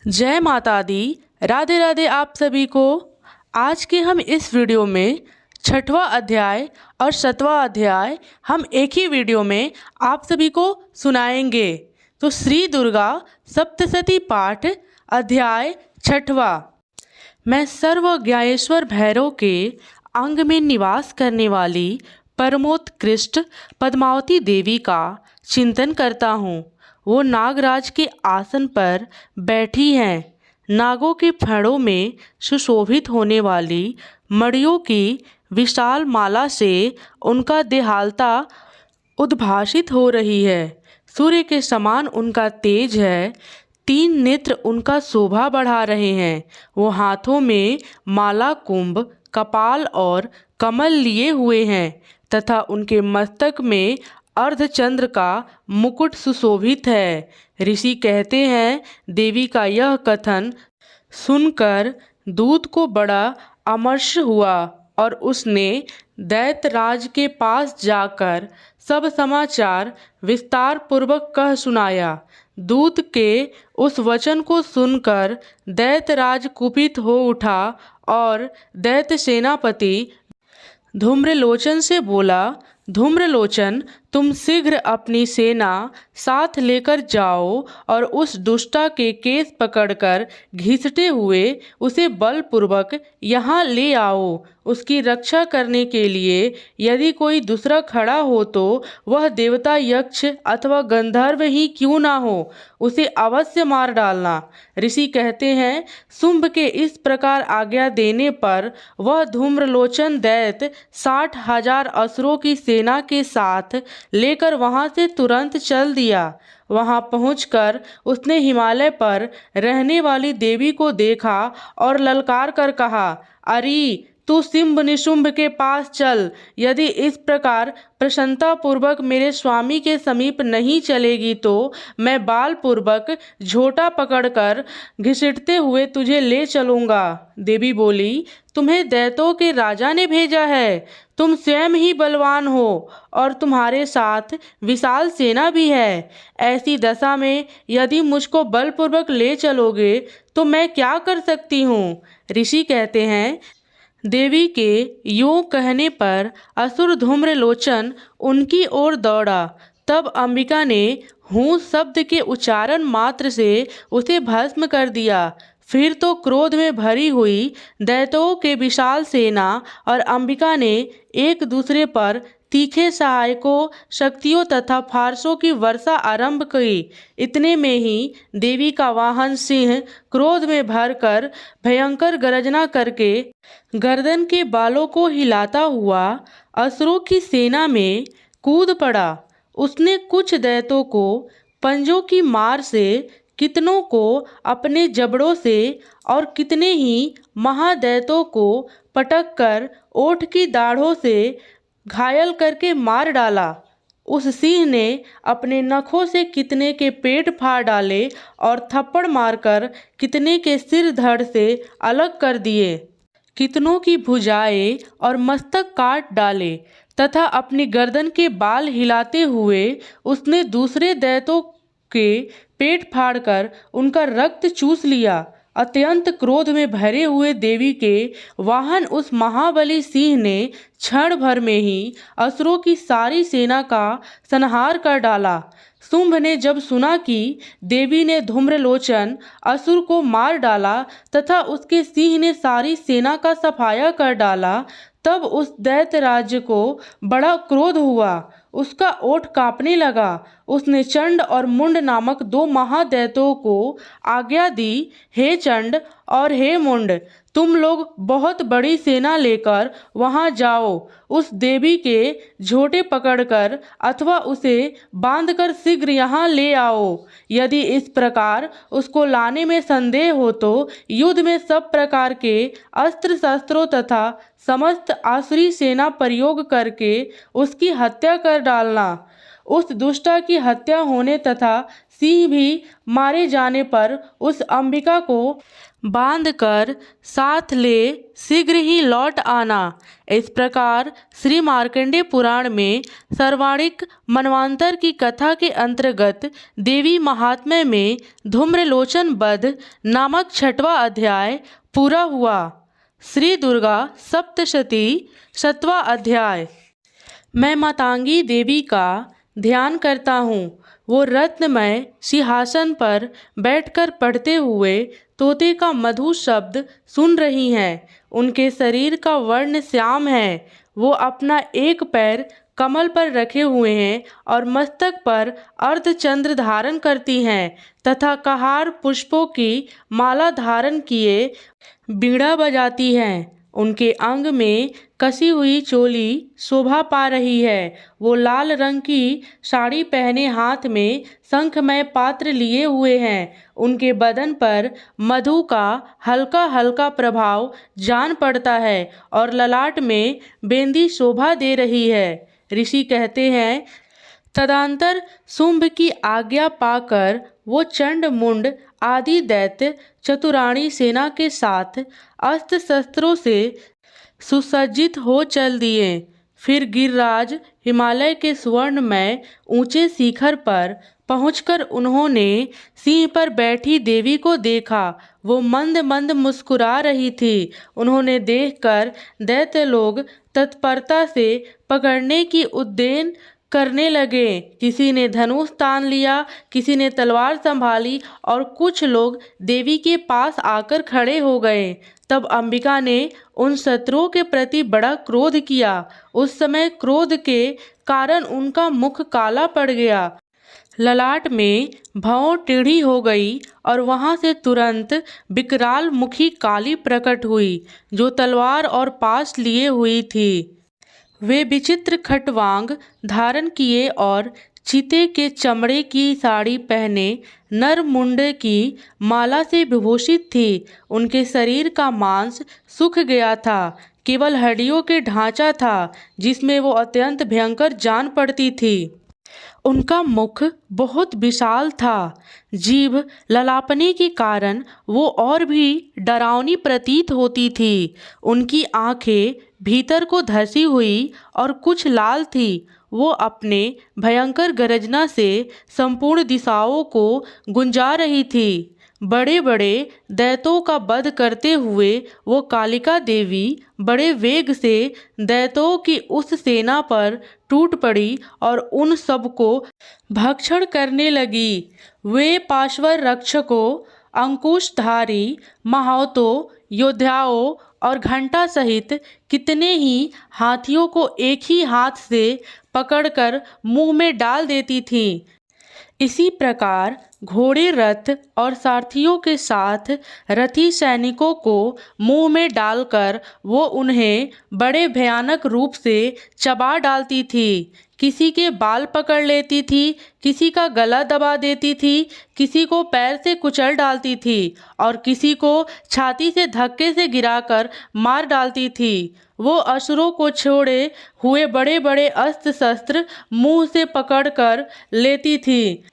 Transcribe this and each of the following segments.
जय माता दी। राधे राधे आप सभी को। आज के हम इस वीडियो में छठवां अध्याय और 7वां अध्याय हम एक ही वीडियो में आप सभी को सुनाएंगे। तो श्री दुर्गा सप्तशती पाठ अध्याय 6वां। मैं सर्वज्ञानेश्वर भैरव के अंग में निवास करने वाली परमोत्कृष्ट पद्मावती देवी का चिंतन करता हूँ। वो नागराज के आसन पर बैठी हैं। नागों के फणों में सुशोभित होने वाली मणियों की विशाल माला से उनका देहालता उद्भासित हो रही है। सूर्य के समान उनका तेज है। 3 नेत्र उनका शोभा बढ़ा रहे हैं। वो हाथों में माला, कुंभ, कपाल और कमल लिए हुए हैं तथा उनके मस्तक में अर्धचंद्र का मुकुट सुशोभित है। ऋषि कहते हैं, देवी का यह कथन सुनकर दूत को बड़ा अमर्ष हुआ और उसने दैत्यराज के पास जाकर सब समाचार विस्तार पूर्वक कह सुनाया। दूत के उस वचन को सुनकर दैत्यराज कुपित हो उठा और दैत्य सेनापति धूम्रलोचन से बोला, धूम्रलोचन, तुम शीघ्र अपनी सेना साथ लेकर जाओ और उस दुष्टा के केस पकड़कर घसीटते हुए उसे बलपूर्वक यहाँ ले आओ। उसकी रक्षा करने के लिए यदि कोई दूसरा खड़ा हो तो वह देवता, यक्ष अथवा गंधर्व ही क्यों ना हो, उसे अवश्य मार डालना। ऋषि कहते हैं, शुंभ के इस प्रकार आज्ञा देने पर वह धूम्रलोचन दैत्य 60,000 असुरों की सेना के साथ लेकर वहां से तुरंत चल दिया। वहां पहुंचकर उसने हिमालय पर रहने वाली देवी को देखा और ललकार कर कहा, अरे तू शुंभ निशुंभ के पास चल। यदि इस प्रकार प्रसन्नतापूर्वक मेरे स्वामी के समीप नहीं चलेगी तो मैं बालपूर्वक झोटा पकड़कर घसीटते हुए तुझे ले चलूँगा। देवी बोली, तुम्हें दैत्यों के राजा ने भेजा है। तुम स्वयं ही बलवान हो और तुम्हारे साथ विशाल सेना भी है। ऐसी दशा में यदि मुझको बलपूर्वक ले चलोगे तो मैं क्या कर सकती हूँ। ऋषि कहते हैं, देवी के यूं कहने पर असुर धूम्रलोचन उनकी ओर दौड़ा। तब अंबिका ने हूँ शब्द के उच्चारण मात्र से उसे भस्म कर दिया। फिर तो क्रोध में भरी हुई दैत्यों के विशाल सेना और अंबिका ने एक दूसरे पर तीखे सहायकों, शक्तियों तथा फारसों की वर्षा आरंभ की। इतने में ही देवी का वाहन सिंह क्रोध में भरकर भयंकर गर्जना करके गर्दन के बालों को हिलाता हुआ असुरों की सेना में कूद पड़ा। उसने कुछ दैत्यों को पंजों की मार से, कितनों को अपने जबड़ों से और कितने ही महादैत्यों को पटक कर ओठ की दाढ़ों से घायल करके मार डाला। उस सिंह ने अपने नखों से कितने के पेट फाड़ डाले और थप्पड़ मारकर कितने के सिर धड़ से अलग कर दिए। कितनों की भुजाएं और मस्तक काट डाले तथा अपनी गर्दन के बाल हिलाते हुए उसने दूसरे दैत्यों के पेट फाड़कर उनका रक्त चूस लिया। अत्यंत क्रोध में भरे हुए देवी के वाहन उस महाबली सिंह ने क्षण भर में ही असुरों की सारी सेना का संहार कर डाला। शुंभ ने जब सुना कि देवी ने धूम्रलोचन असुर को मार डाला तथा उसके सिंह ने सारी सेना का सफाया कर डाला, तब उस दैत्य राज्य को बड़ा क्रोध हुआ। उसका ओठ कांपने लगा। उसने चंड और मुंड नामक 2 महादैत्यों को आज्ञा दी, हे चंड और हे मुंड, तुम लोग बहुत बड़ी सेना लेकर वहां जाओ। उस देवी के झोटे पकड़कर अथवा उसे बांधकर शीघ्र यहाँ ले आओ। यदि इस प्रकार उसको लाने में संदेह हो तो युद्ध में सब प्रकार के अस्त्र शस्त्रों तथा समस्त आसुरी सेना प्रयोग करके उसकी हत्या कर डालना। उस दुष्टा की हत्या होने तथा सिंह भी मारे जाने पर उस अंबिका को बांधकर साथ ले शीघ्र ही लौट आना। इस प्रकार श्री मार्कंडेय पुराण में सर्वाणिक मनवांतर की कथा के अंतर्गत देवी महात्म्य में धूम्रलोचन वध नामक 6वां अध्याय पूरा हुआ। श्री दुर्गा सप्तशती 7वां अध्याय। मैं मातंगी देवी का ध्यान करता हूँ। वो रत्नमय सिंहासन पर बैठकर पढ़ते हुए तोते का मधुर शब्द सुन रही हैं। उनके शरीर का वर्ण श्याम है। वो अपना एक पैर कमल पर रखे हुए हैं और मस्तक पर अर्धचंद्र धारण करती हैं तथा कहार पुष्पों की माला धारण किए बीड़ा बजाती हैं। उनके अंग में कसी हुई चोली शोभा पा रही है। वो लाल रंग की साड़ी पहने हाथ में शंखमय पात्र लिए हुए हैं। उनके बदन पर मधु का हल्का हल्का प्रभाव जान पड़ता है और ललाट में बेंदी शोभा दे रही है। ऋषि कहते हैं, तदंतर शुंभ की आज्ञा पाकर वो चंड मुंड आदि दैत्य चतुराणी सेना के साथ अस्त्र शस्त्रों से सुसज्जित हो चल दिए। फिर गिरिराज हिमालय के स्वर्णमय ऊंचे शिखर पर पहुंचकर उन्होंने सिंह पर बैठी देवी को देखा। वो मंद मंद मुस्कुरा रही थी। उन्होंने देखकर दैत्य लोग तत्परता से पकड़ने की उद्यम करने लगे। किसी ने धनुष तान लिया, किसी ने तलवार संभाली और कुछ लोग देवी के पास आकर खड़े हो गए। तब अंबिका ने उन शत्रुओं के प्रति बड़ा क्रोध किया। उस समय क्रोध के कारण उनका मुख काला पड़ गया, ललाट में भौं टेढ़ी हो गई और वहां से तुरंत विकराल मुखी काली प्रकट हुई, जो तलवार और पास लिए हुई थी। वे विचित्र खटवांग धारण किए और चीते के चमड़े की साड़ी पहने नर मुंड की माला से विभूषित थी। उनके शरीर का मांस सूख गया था, केवल हड्डियों के ढांचा था जिसमें वो अत्यंत भयंकर जान पड़ती थी। उनका मुख बहुत विशाल था। जीभ ललापने के कारण वो और भी डरावनी प्रतीत होती थी। उनकी आंखें भीतर को धसी हुई और कुछ लाल थी। वो अपने भयंकर गर्जना से संपूर्ण दिशाओं को गुंजा रही थी। बड़े बड़े दैत्यों का वध करते हुए वो कालिका देवी बड़े वेग से दैत्यों की उस सेना पर टूट पड़ी और उन सबको भक्षण करने लगी। वे पाशवर रक्षकों, अंकुशधारी महावतों, योद्धाओं और घंटा सहित कितने ही हाथियों को एक ही हाथ से पकड़कर मुंह में डाल देती थीं। इसी प्रकार घोड़े, रथ और सारथियों के साथ रथी सैनिकों को मुंह में डालकर वो उन्हें बड़े भयानक रूप से चबा डालती थी। किसी के बाल पकड़ लेती थी, किसी का गला दबा देती थी, किसी को पैर से कुचल डालती थी और किसी को छाती से धक्के से गिराकर मार डालती थी। वो असुरों को छोड़े हुए बड़े बड़े अस्त्र शस्त्र मुंह से पकड़कर लेती थी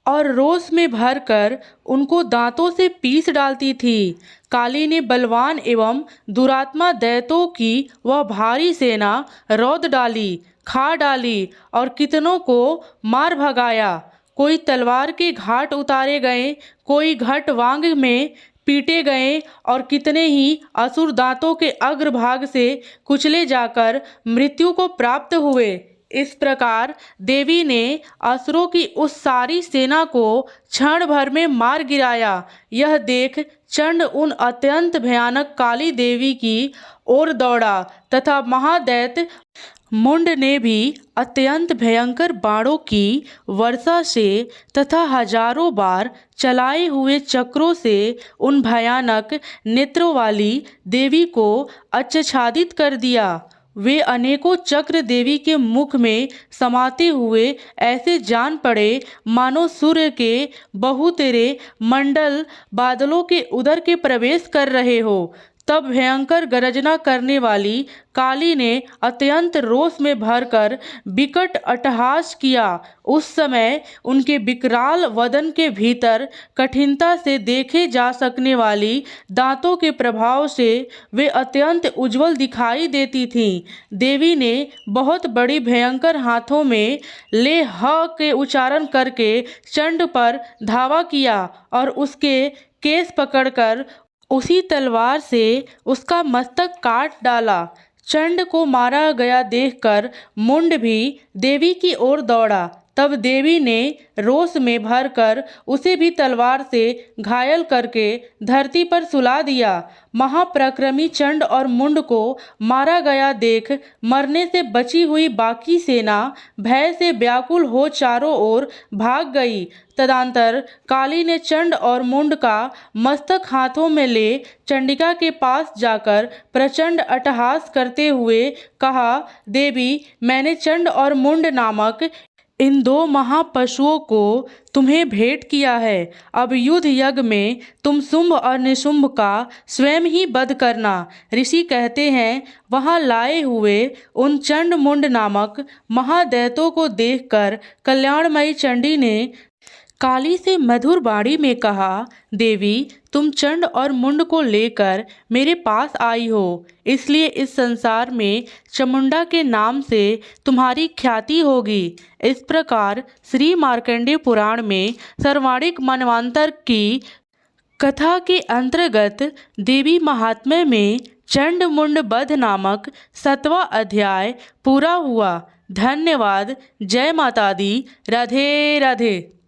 और रोष में भरकर उनको दांतों से पीस डालती थी। काली ने बलवान एवं दुरात्मा दैत्यों की वह भारी सेना रौंद डाली, खा डाली और कितनों को मार भगाया। कोई तलवार के घाट उतारे गए, कोई घटवांग में पीटे गए और कितने ही असुर दांतों के अग्रभाग से कुचले जाकर मृत्यु को प्राप्त हुए। इस प्रकार देवी ने असुरों की उस सारी सेना को क्षण भर में मार गिराया। यह देख चंड उन अत्यंत भयानक काली देवी की ओर दौड़ा तथा महादैत्य मुंड ने भी अत्यंत भयंकर बाणों की वर्षा से तथा हजारों बार चलाए हुए चक्रों से उन भयानक नेत्रों वाली देवी को आच्छादित कर दिया। वे अनेकों चक्र देवी के मुख में समाते हुए ऐसे जान पड़े मानो सूर्य के बहुतेरे मंडल बादलों के उदर के प्रवेश कर रहे हो। तब भयंकर गर्जना करने वाली काली ने अत्यंत रोष में भरकर विकट अट्टहास किया। उस समय उनके विकराल वदन के भीतर कठिनता से देखे जा सकने वाली दांतों के प्रभाव से वे अत्यंत उज्जवल दिखाई देती थीं। देवी ने बहुत बड़ी भयंकर हाथों में ले ह के उच्चारण करके चंड पर धावा किया और उसके केस पकड़कर उसी तलवार से उसका मस्तक काट डाला। चंड को मारा गया देखकर मुंड भी देवी की ओर दौड़ा। तब देवी ने रोष में भरकर उसे भी तलवार से घायल करके धरती पर सुला दिया। महापराक्रमी चंड और मुंड को मारा गया देख मरने से बची हुई बाकी सेना भय से व्याकुल हो चारों ओर भाग गई। तदंतर काली ने चंड और मुंड का मस्तक हाथों में ले चंडिका के पास जाकर प्रचंड अट्टहास करते हुए कहा, देवी, मैंने चंड और मुंड नामक इन दो महापशुओं को तुम्हें भेंट किया है। अब युद्ध यज्ञ में तुम शुंभ और निशुंभ का स्वयं ही वध करना। ऋषि कहते हैं, वहां लाए हुए उन चंड मुंड नामक महादैत्यों को देखकर कल्याणमयी चंडी ने काली से मधुर वाणी में कहा, देवी, तुम चंड और मुंड को लेकर मेरे पास आई हो, इसलिए इस संसार में चामुंडा के नाम से तुम्हारी ख्याति होगी। इस प्रकार श्री मार्कंडेय पुराण में सर्वाणिक मनवंतर की कथा के अंतर्गत देवी महात्म्य में चंड मुंड वध नामक 7वां अध्याय पूरा हुआ। धन्यवाद। जय माता दी। राधे राधे।